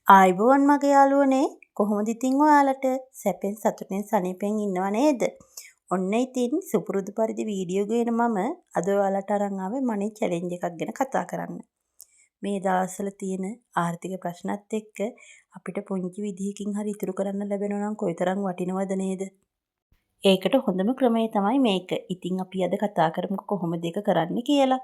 ආයිබෝන් මගේ යාළුවනේ කොහොමද ඉතින් ඔයාලට සැපෙන් සතුටෙන් සනීපෙන් ඉන්නව නේද? ඔන්න ඉතින් සුපුරුදු පරිදි වීඩියෝ ගේන මම අද ඔයාලට අරන් ආවේ මනි චැලෙන්ජ් එකක් ගැන කතා කරන්න. මේ දවස්වල තියෙන ආර්ථික ප්‍රශ්නත් එක්ක අපිට පුංචි විදිහකින් හරි ඉතුරු කරන්න ලැබෙනවා නම් කොයිතරම් වටිනවද නේද? ඒකට හොඳම ක්‍රමය තමයි මේක. ඉතින් අපි අද කතා කරමුකෝ කොහොමද ඒක කරන්න කියලා.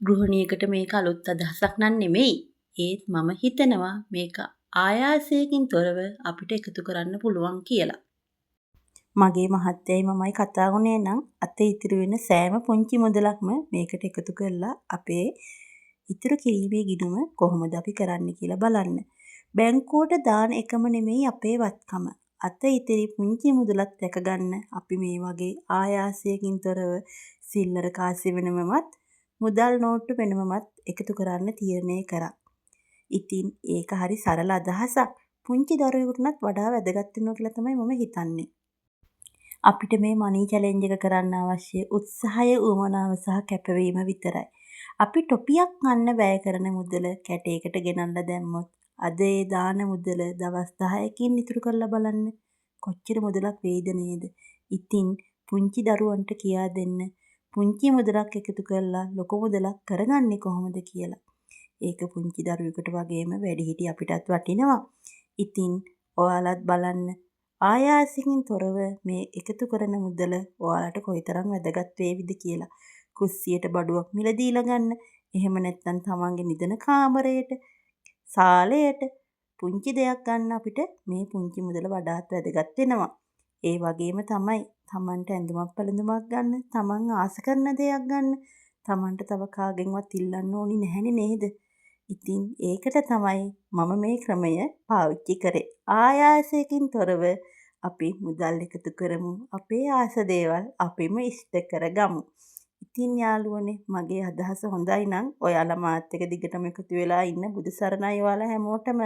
ගෘහණියකට මේක අලුත් අදහසක් නන් නෙමෙයි. ඒත් මම හිතනවා මේක ආයාසයකින් තොරව අපිට එකතු කරන්න පුළුවන් කියලා. මගේ මහත්තයයි මමයි කතා වුණේ නම් අතේ ඉතිරි වෙන සෑම පුංචි මුදලක්ම මේකට එකතු කරලා අපේ ඉතුරු කිරීමේ ගිණුම කොහොමද අපි කරන්න කියලා බලන්න. බැංකුවට දාන එකම නෙමෙයි අපේ වත්කම. අත ඉතිරි පුංචි මුදලක් දැක ගන්න අපි මේ වගේ ආයාසයකින් තොරව සිල්ලර කාසි වෙනමවත් මුදල් නෝට්ටු වෙනමවත් එකතු කරන්න තීරණය කරා. ඉතින් ඒක හරි සරල අදහසක්. පුංචි දරුවෙකුටත් වඩා වැදගත් වෙනවා කියලා තමයි මම හිතන්නේ. අපිට මේ මනි චැලෙන්ජ් එක කරන්න අවශ්‍ය උත්සාහය, උවමනාව සහ කැපවීම විතරයි. අපි ටොපියක් ගන්න වැය කරන මුදල කැටයකට ගෙනල්ලා දැම්මොත් අද ඒ දාන මුදල දවස් 10කින් ඉතුරු කරලා බලන්න. කොච්චර මුදලක් වෙයිද නේද? ඉතින් පුංචි දරුවන්ට කියා දෙන්න පුංචි මුදලක් එකතු කරලා ලොකු මුදලක් කරගන්නේ කොහොමද කියලා. ඒක පුංචි දරුවෙකුට වගේම වැඩිහිටි අපිටත් වටිනවා. ඉතින් ඔයාලත් බලන්න ආයාසකින් තොරව මේ එකතු කරන මුදල ඔයාලට කොයිතරම් වැදගත් වේවිද කියලා. කුස්සියට බඩුවක් මිලදීලා ගන්න. එහෙම නැත්නම් තමන්ගේ නිදන කාමරයට, සාලයට පුංචි දෙයක් ගන්න අපිට මේ පුංචි මුදල වඩාත් වැදගත් වෙනවා. ඒ වගේම තමයි තමන්ට ඇඳුමක් පැළඳුමක් ගන්න, තමන් ආස කරන දෙයක් ගන්න, තමන්ට තව කාගෙන්වත් ඉල්ලන්න ඕනි නැහැනේ නේද? ඉතින් ඒකට තමයි මම මේ ක්‍රමය පාවිච්චි කරේ. ආයාසයකින් තොරව අපි මුදල් එකතු කරමු. අපේ ආස දේවල් අපිම ඉෂ්ට කරගමු. ඉතින් යාළුවනේ මගේ අදහස හොඳයි නම් ඔයාලා මාත් එක්ක දිගටම එකතු වෙලා ඉන්න. බුදු සරණයි ඔයාලා හැමෝටම.